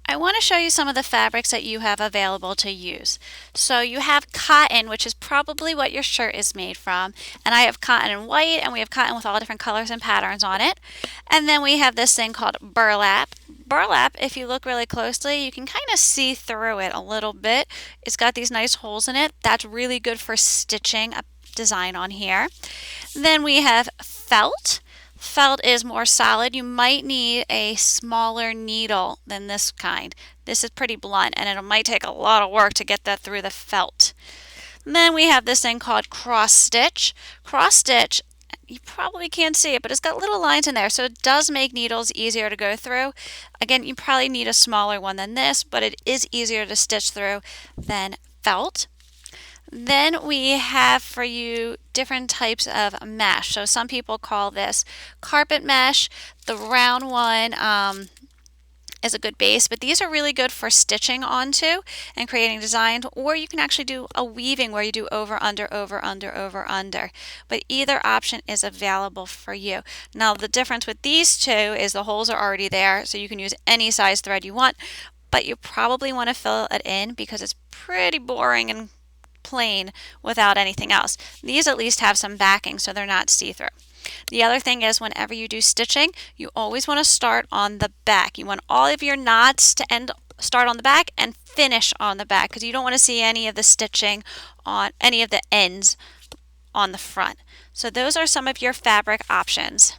I want to show you some of the fabrics that you have available to use. So you have cotton, which is probably what your shirt is made from, and I have cotton in white, and we have cotton with all different colors and patterns on it. And then we have this thing called burlap. Burlap, if you look really closely, you can kind of see through it a little bit. It's got these nice holes in it. That's really good for stitching a design on here. Then we have felt. Felt is more solid. You might need a smaller needle than this kind. This is pretty blunt and it might take a lot of work to get that through the felt. And then we have this thing called cross stitch. Cross stitch, you probably can't see it, but it's got little lines in there, so it does make needles easier to go through. Again, you probably need a smaller one than this, but it is easier to stitch through than felt. Then we have for you different types of mesh. So some people call this carpet mesh. The round one is a good base, but these are really good for stitching onto and creating designs, or you can actually do a weaving where you do over, under, over, under, over, under. But either option is available for you. Now the difference with these two is the holes are already there, so you can use any size thread you want, but you probably want to fill it in because it's pretty boring and plain without anything else. These at least have some backing so they're not see-through. The other thing is whenever you do stitching, you always want to start on the back. You want all of your knots to start on the back and finish on the back because you don't want to see any of the stitching on any of the ends on the front. So those are some of your fabric options.